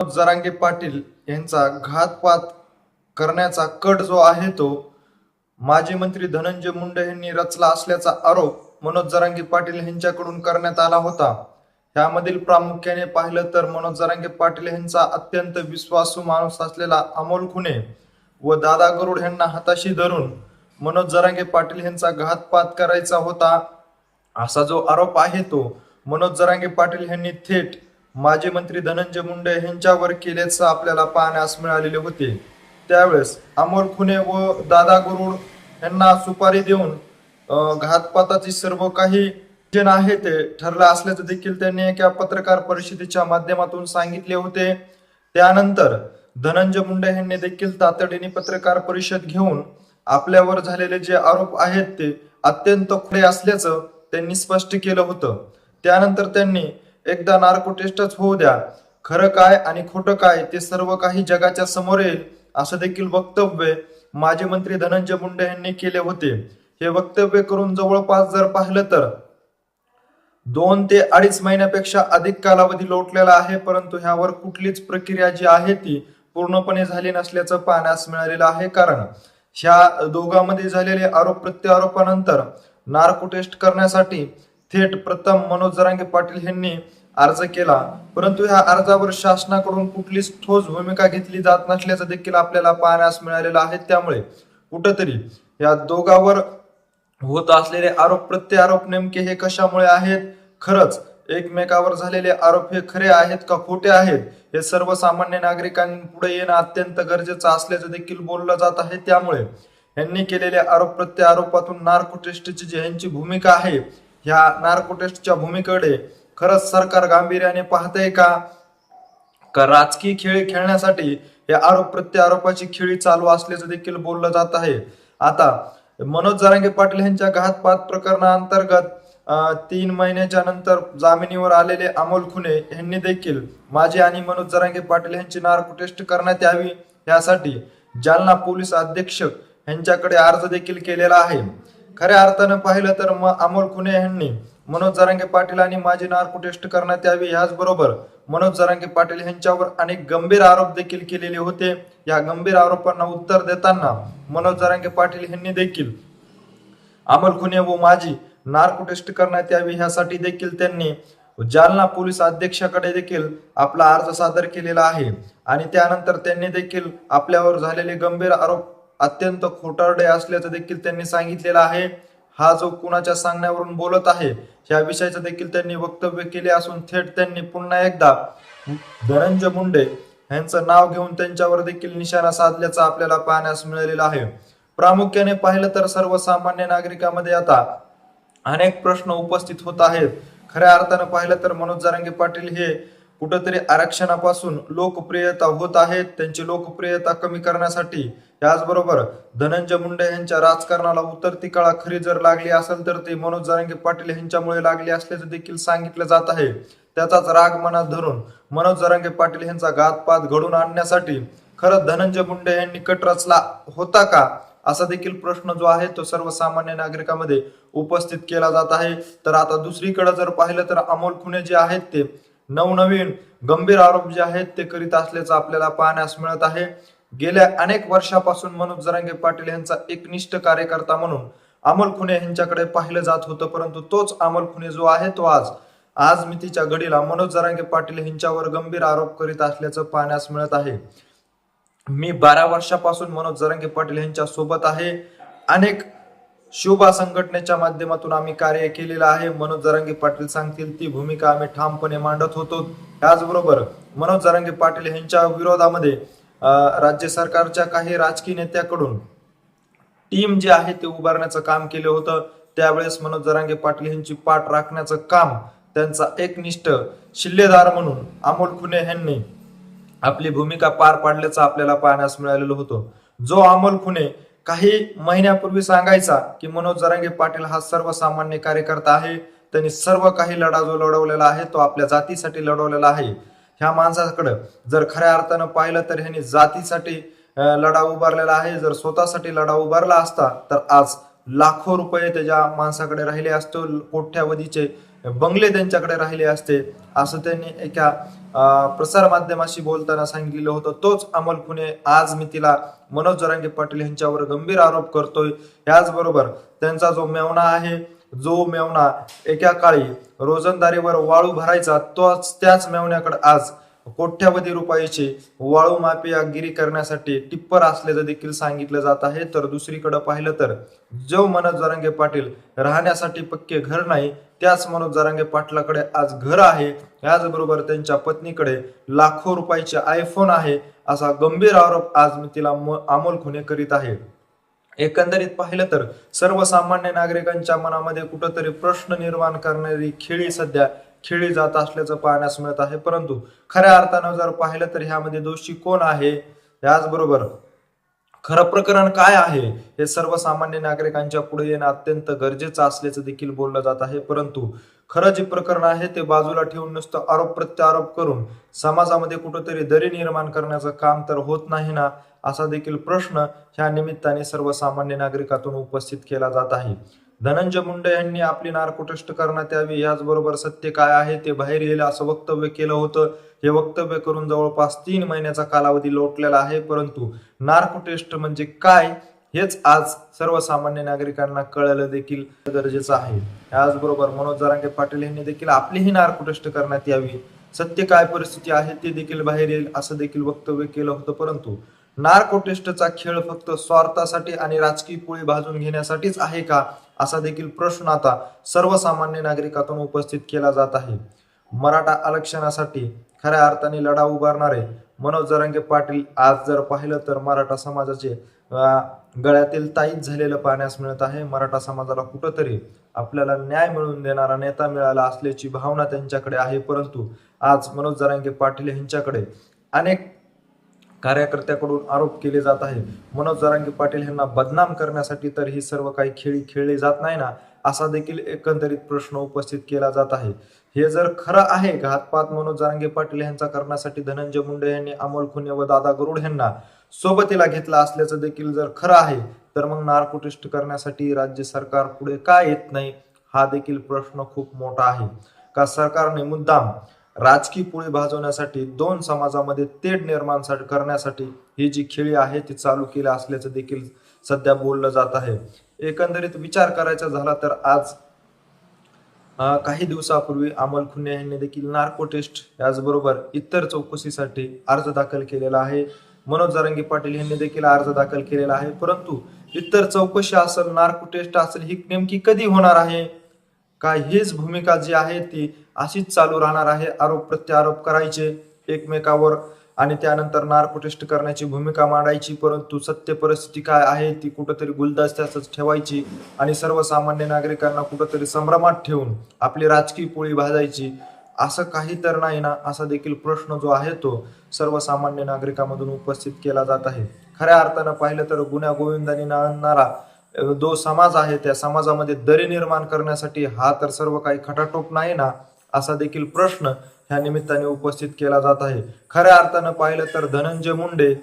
जरांगे पाटील यांचा घातपात करण्याचा कट जो आहे तो माजी मंत्री धनंजय मुंडे यांनी रचला असल्याचा आरोप मनोज जरांगे पाटील यांच्याकडून करण्यात आला होता। यामधील प्रामुख्याने पाहिलं तर मनोज जरांगे पाटील यांचा अत्यंत विश्वासू माणूस असलेला अमोल खुने व दादा गरुड यांना हाताशी धरून मनोज जरांगे पाटील यांचा घातपात करायचा होता असा जो आरोप आहे तो मनोज जरांगे पाटील यांनी थेट माजी मंत्री धनंजय मुंडे यांच्यावर केल्याचं आपल्याला पाहण्यास मिळालेले होते। त्यावेळेस अमोल खुने व दादा गरुड यांना सुपारी देऊन घातपाताची सर्व काही जे आहे ते ठरलं असल्याचं देखील त्यांनी एका पत्रकार परिषदेच्या माध्यमातून सांगितले होते। त्यानंतर धनंजय मुंडे यांनी देखील तातडीने पत्रकार परिषद घेऊन आपल्यावर झालेले जे आरोप आहेत ते अत्यंत खोटे असल्याचं त्यांनी स्पष्ट केलं होतं। त्यानंतर त्यांनी एकदा नार्को टेस्टच होऊ द्या, खरं काय आणि खोटं काय ते सर्व काही जगाच्या समोर येईल असं देखील वक्तव्य माजी मंत्री धनंजय मुंडे यांनी केले होते। हे वक्तव्य करून जवळपास जर पाहिलं तर 2 ते 2.5 महिन्यापेक्षा अधिक कालावधी लोटलेला आहे, परंतु ह्यावर कुठलीच प्रक्रिया जी आहे ती पूर्णपणे झाली नसल्याचं पाहण्यास मिळालेलं आहे। कारण ह्या दोघांमध्ये झालेले आरोप प्रत्यारोपानंतर नार्को टेस्ट करण्यासाठी थेट प्रथम मनोज जरांगे पाटील यांनी अर्ज केला, परंतु ह्या अर्जावर शासनाकडून कुठलीच ठोस भूमिका घेतली जात नसल्याचं देखील आपल्याला पाहण्यास मिळालेलं आहे। त्यामुळे कुठंतरी या दोघांवर होत असलेले आरोप प्रत्यारोप नेमके हे कशामुळे आहेत, खरंच एकमेकावर झालेले आरोप हे खरे आहेत का खोटे आहेत, हे सर्वसामान्य नागरिकांपुढे येणं अत्यंत गरजेचं असल्याचं देखील बोललं जात आहे। त्यामुळे यांनी केलेल्या आरोप प्रत्यारोपातून नार्को टेस्टची जी यांची भूमिका आहे, ह्या नार्को टेस्टच्या भूमिकेकडे खरंच सरकार गांभीर्याने पाहतंय का राजकीय खेळ खेळण्यासाठी हे आरोप प्रत्यारोपाची खेळी चालू असल्याचं देखील बोललं जात आहे। आता मनोज जरांगे पाटील यांच्या घातपात प्रकरणाअंतर्गत 3 महिन्याच्या नंतर जामिनीवर आलेले अमोल खुने यांनी देखील माजी आणि मनोज जरांगे पाटील यांची नार्को टेस्ट करण्यात यावी यासाठी जालना पोलीस अधीक्षक यांच्याकडे अर्ज देखील केलेला आहे। खऱ्या अर्थानं पाहिलं तर अमोल खुने यांनी मनोज जरांगे पाटील आणि माझी नार्को टेस्ट करण्यात यावी, याचबरोबर मनोज जरांगे पाटील यांच्यावर अनेक गंभीर आरोप देखील केलेले होते। या गंभीर आरोपांना उत्तर देताना मनोज जरांगे पाटील यांनी देखील अमोल खुने व माझी नार्को टेस्ट करण्यात यावी यासाठी देखील त्यांनी जालना पोलीस अधीक्षकाकडे देखील आपला अर्ज सादर केलेला आहे। आणि त्यानंतर त्यांनी देखील आपल्यावर झालेले गंभीर आरोप अत्यंत खोटारडे असल्याचं देखील त्यांनी सांगितलेलं आहे। हा जो कुणाच्या सांगण्यावरून बोलत आहे या विषयाचं देखील त्यांनी वक्तव्य केले असून थेट त्यांनी पुन्हा एकदा धनंजय मुंडे यांचं नाव घेऊन त्यांच्यावर देखील निशाणा साधल्याचं आपल्याला पाहण्यास मिळालेलं आहे। प्रामुख्याने पाहिलं तर सर्वसामान्य नागरिकांमध्ये आता अनेक प्रश्न उपस्थित होत आहेत। खऱ्या अर्थानं पाहिलं तर मनोज जरांगे पाटील हे कुठेतरी आरक्षणापासून लोकप्रियता होत आहेत, त्यांची लोकप्रियता कमी करण्यासाठी याचबरोबर धनंजय मुंडे यांच्या राजकारणाला उतरती कळा खरी जर लागली असेल तर ते मनोज जरांगे पाटील यांच्यामुळे लागली असल्याचं देखील सांगितलं जात आहे। त्याचाच राग मनात धरून मनोज जरांगे पाटील यांचा घातपात घडून आणण्यासाठी खरंच धनंजय मुंडे यांनी कट रचला होता का असा देखील प्रश्न जो आहे तो सर्वसामान्य नागरिकांमध्ये उपस्थित केला जात आहे। तर आता दुसरीकडे जर पाहिलं तर अमोल खुने जे आहेत ते नवनवीन गंभीर आरोप जे आहेत ते करीत असल्याचं आपल्याला पाहण्यास मिळत आहे। गेल्या अनेक वर्षापासून मनोज जरांगे पाटील यांचा एकनिष्ठ कार्यकर्ता म्हणून अमोल खुने यांच्याकडे पाहिलं जात होतं, परंतु तोच अमोल खुने जो आहे तो आज मितीच्या घडीला मनोज जरांगे पाटील यांच्यावर गंभीर आरोप करीत असल्याचं पाहण्यास मिळत आहे। मी 12 वर्षापासून मनोज जरांगे पाटील यांच्या सोबत आहे, अनेक शोभा संघटनेच्या माध्यमातून आम्ही कार्य केलेलं आहे। मनोज जरांगे पाटील सांगतील ती भूमिका आम्ही ठामपणे मांडत होतो। त्याचबरोबर मनोज जरांगे पाटील यांच्या विरोधामध्ये राज्य सरकारच्या काही राजकीय नेत्याकडून टीम जे आहे ते उभारण्याचं काम केलं होतं। त्यावेळेस मनोज जरांगे पाटील यांची पाठ राखण्याचं काम त्यांचा एकनिष्ठ शिल्लेदार म्हणून अमोल खुने यांनी आपली भूमिका पार पाडल्याचं आपल्याला पाहण्यास मिळालेलं होतं। जो अमोल खुने काही महिन्यापूर्वी सांगायचा की मनोज जरांगे पाटील हा सर्वसामान्य कार्यकर्ता आहे, त्यांनी सर्व काही लढा जो लढवलेला आहे तो आपल्या जातीसाठी लढवलेला आहे, ह्या माणसाकडे जर खऱ्या अर्थानं पाहिलं तर ह्यांनी जातीसाठी लढा उभारलेला आहे। जर स्वतःसाठी लढा उभारला असता तर आज लाखो रुपये त्याच्या माणसाकडे राहिले असतो, कोट्यावधीचे बंगले त्यांच्याकडे राहिले असते, असं त्यांनी एका प्रसार माध्यमाशी बोलताना सांगितलं होतं. तोच अमोल खुने आज मी तिला मनोज जरांगे पाटील यांच्यावर गंभीर आरोप करतोय. याचबरोबर त्यांचा जो मेव्हणा आहे, जो मेव्हणा एका काळी रोजंदारीवर वाळू भरायचा, त्याच मेव्हण्याकडे आज कोट्यावधी रुपयाची वाळू माफियागिरी करण्यासाठी टिप्पर असल्याचं देखील सांगितलं जात आहे. तर दुसरीकडे पाहिलं तर जो मनोज जरांगे पाटील राहण्यासाठी पक्के घर नाही, त्याच मनोज जरांगे पाटलाकडे आज घर आहे. याचबरोबर त्यांच्या पत्नीकडे लाखो रुपयाचे आयफोन आहे, असा गंभीर आरोप आज मी तिला अमोल खुने करीत आहे. एकंदरीत पाहिलं तर सर्वसामान्य नागरिकांच्या मनामध्ये कुठंतरी प्रश्न निर्माण करणारी खेळी सध्या खेळली जात असल्याचं पाहण्यास मिळत आहे. परंतु खऱ्या अर्थानं जर पाहिलं तर ह्यामध्ये दोषी कोण आहे, याचबरोबर खरं प्रकरण काय आहे, हे सर्वसामान्य नागरिकांच्या पुढे येणं अत्यंत गरजेचं असल्याचं देखील बोललं जात आहे. परंतु खरं जे प्रकरण आहे ते बाजूला ठेवून नुसतं आरोप प्रत्यारोप करून समाजामध्ये कुठंतरी दरी निर्माण करण्याचं काम तर होत नाही ना, असा देखील प्रश्न ह्या निमित्ताने सर्वसामान्य नागरिकातून उपस्थित केला जात आहे. धनंजय मुंडे यांनी आपली नार्को टेस्ट करण्यात यावी, याचबरोबर सत्य काय आहे ते बाहेर येईल असं वक्तव्य केलं होतं. हे वक्तव्य करून जवळपास 3 महिन्याचा कालावधी लोटलेला आहे. परंतु नार्को टेस्ट म्हणजे काय हेच आज सर्वसामान्य नागरिकांना कळलं देखील गरजेचं आहे. याचबरोबर मनोज जरांगे पाटील यांनी देखील आपलीही नार्को टेस्ट करण्यात यावी, सत्य काय परिस्थिती आहे ते देखील बाहेर येईल असं देखील वक्तव्य केलं होतं. परंतु नार्को टेस्टचा खेळ फक्त स्वार्थासाठी आणि राजकीय पोळी भाजून घेण्यासाठीच आहे का, असा देखील प्रश्न आता सर्वसामान्य नागरिकातून उपस्थित केला जात आहे. मराठा आरक्षणासाठी खऱ्या अर्थाने लढा उभारणारे मनोज जरांगे पाटील आज जर पाहिलं तर मराठा समाजाचे गळ्यातील ताईत झालेलं पाहण्यास मिळत आहे. मराठा समाजाला कुठंतरी आपल्याला न्याय मिळवून देणारा नेता मिळाला असल्याची भावना त्यांच्याकडे आहे. परंतु आज मनोज जरांगे पाटील यांच्याकडे अनेक कार्यकर्त्याकडून आरोप केले जात आहे. मनोज जरांगे पाटील यांना बदनाम करण्यासाठी तर ही सर्व काही खेळी खेळली जात नाही ना, असा देखील एकंदरीत प्रश्न उपस्थित केला जात आहे. हे जर खरं आहे, घातपात मनोज जरांगे पाटील यांचा करण्यासाठी धनंजय मुंडे यांनी अमोल खुने व दादा गरुड यांना सोबतीला घेतला असल्याचं देखील जर खरं आहे, तर मग नार्को टेस्ट करण्यासाठी राज्य सरकार पुढे का येत नाही, हा देखील प्रश्न खूप मोठा आहे. का सरकारने मुद्दाम राजकीय पोळी भाजवण्यासाठी दोन समाजामध्ये तेढ निर्माण करण्यासाठी ही जी खेळी आहे ती चालू केली असल्याचं देखील सध्या बोललं जात आहे. एकंदरीत विचार करायचा झाला तर आज काही दिवसापूर्वी अमोल खुने यांनी देखील नार्को टेस्ट याचबरोबर इतर चौकशीसाठी अर्ज दाखल केलेला आहे. मनोज जरांगे पाटील यांनी देखील अर्ज दाखल केलेला आहे. परंतु इतर चौकशी असेल, नार्को टेस्ट असेल, ही नेमकी कधी होणार आहे, का हीच भूमिका जी आहे ती अशीच चालू राहणार आहे, आरोप प्रत्यारोप करायचे एकमेकावर आणि त्यानंतर नार्को टेस्ट करण्याची भूमिका मांडायची, परंतु सत्य परिस्थिती काय आहे ती कुठंतरी गुलदस्त्यातच ठेवायची आणि सर्वसामान्य नागरिकांना कुठंतरी संभ्रमात ठेवून आपली राजकीय पोळी भाजायची, असं काही तर नाही ना, असा देखील प्रश्न जो आहे तो सर्वसामान्य नागरिकांमधून उपस्थित केला जात आहे. खऱ्या अर्थानं पाहिलं तर गुन्ह्या गोविंदाने नांदणारा जो समाज आहे त्या समाजामध्ये दरी निर्माण करण्यासाठी हा तर सर्व काही खटाटोप नाही ना, असा देखील प्रश्न ह्या निमित्ताने उपस्थित केला जात आहे. खऱ्या अर्थानं पाहिलं तर धनंजय मुंडे,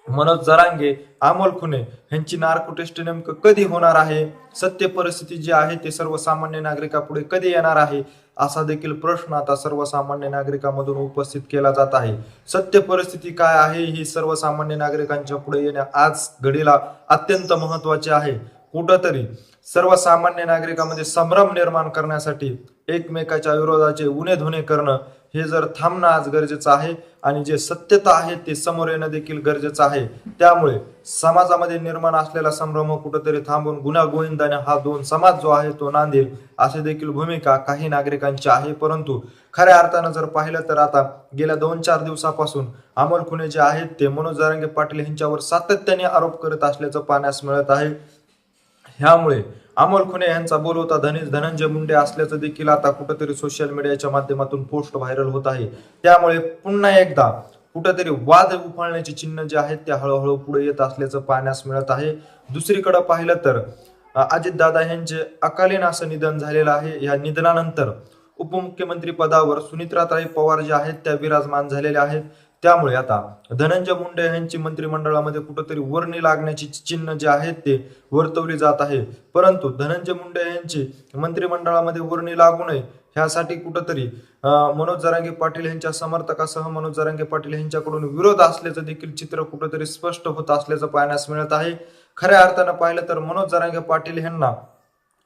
मनोज जरांगे, अमोल खुने यांची नार्को टेस्ट नेमकं कधी होणार आहे, सत्य परिस्थिती जी आहे ते सर्वसामान्य नागरिकापुढे कधी येणार आहे, असा देखील प्रश्न आता सर्वसामान्य नागरिकांमधून उपस्थित केला जात आहे. सत्य परिस्थिती काय आहे ही सर्वसामान्य नागरिकांच्या पुढे येणे आज घडीला अत्यंत महत्वाचे आहे. कुठंतरी सर्वसामान्य नागरिकांमध्ये संभ्रम निर्माण करण्यासाठी एकमेकाच्या विरोधाचे उणे धुणे करणं हे जर थांबणं आज गरजेचं आहे आणि जे सत्यता आहे ते समोर येणं देखील गरजेचं आहे. त्यामुळे समाजामध्ये निर्माण असलेला संभ्रम कुठेतरी थांबून गुन्हा गोविंदाने हा दोन समाज जो आहे तो नांदेल अशी देखील भूमिका काही नागरिकांची आहे. परंतु खऱ्या अर्थानं जर पाहिलं तर आता गेल्या 2-4 दिवसापासून अमोल खुने जे आहेत ते मनोज जरांगे पाटील यांच्यावर सातत्याने आरोप करत असल्याचं पाहण्यास मिळत आहे. ह्यामुळे अमोल खुने यांचा बोलवता धनंजय मुंडे असल्याचं देखील आता कुठेतरी सोशल मीडियाच्या माध्यमातून पोस्ट व्हायरल होत आहे. त्यामुळे पुन्हा एकदा कुठेतरी वाद उफाळण्याची चिन्ह जे आहेत ते हळूहळू पुढे येत असल्याचं पाहण्यास मिळत आहे. दुसरीकडे पाहिलं तर अजितदादा यांचे अकालीन असं निधन झालेलं आहे. या निधनानंतर उपमुख्यमंत्री पदावर सुनीत्राताई पवार जे आहेत त्या विराजमान झालेल्या आहेत. त्यामुळे आता धनंजय मुंडे यांची मंत्रिमंडळामध्ये कुठंतरी वर्णी लागण्याची चिन्ह जे आहेत ते वर्तवली जात आहे. परंतु धनंजय मुंडे यांची मंत्रिमंडळामध्ये वर्णी लागू नये ह्यासाठी कुठंतरी मनोज जरांगे पाटील यांच्या समर्थकासह मनोज जरांगे पाटील यांच्याकडून विरोध असल्याचं देखील चित्र कुठंतरी स्पष्ट होत असल्याचं पाहण्यास मिळत आहे. खऱ्या अर्थानं पाहिलं तर मनोज जरांगे पाटील यांना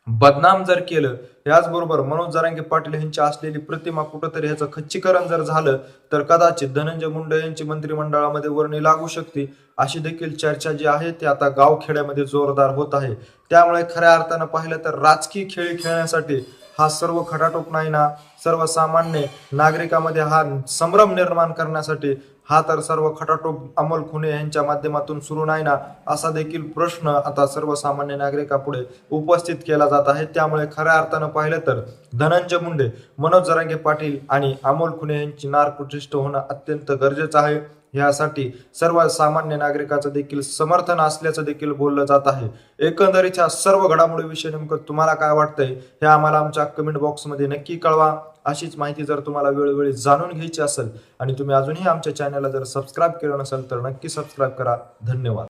बदनाम जर केलं, याचबरोबर मनोज जरांगे पाटील यांची असलेली प्रतिमा कुठंतरी ह्याचं खच्चीकरण जर झालं तर कदाचित धनंजय मुंडे यांची मंत्रिमंडळामध्ये वर्णी लागू शकते अशी देखील चर्चा जी आहे ती आता गावखेड्यामध्ये जोरदार होत आहे. त्यामुळे खऱ्या अर्थानं पाहिलं तर राजकीय खेळ खेळण्यासाठी हा सर्व खटाटोप नाही ना, सर्वसामान्य नागरिकांमध्ये हा संभ्रम निर्माण करण्यासाठी हा तर सर्व खटाटोप अमोल खुने यांच्या माध्यमातून सुरू नाही ना, असा देखील प्रश्न आता सर्वसामान्य नागरिकापुढे उपस्थित केला जात आहे. त्यामुळे खऱ्या अर्थानं पाहिलं तर धनंजय मुंडे, मनोज जरांगे पाटील आणि अमोल खुने यांची नारप्रतिष्ठा होणं अत्यंत गरजेचं आहे. यासाठी सर्वसामान्य नागरिकाचं देखील समर्थन असल्याचं देखील बोललं जात आहे. एकंदरीत ह्या सर्व घडामोडीविषयी नेमकं तुम्हाला काय वाटतंय हे आम्हाला आमच्या कमेंट बॉक्समध्ये नक्की कळवा. अशीच माहिती जर तुम्हाला वेळोवेळी जाणून घ्यायची असेल आणि तुम्ही अजूनही आमच्या चॅनलला जर सबस्क्राईब केलं नसेल तर नक्की सबस्क्राईब करा. धन्यवाद.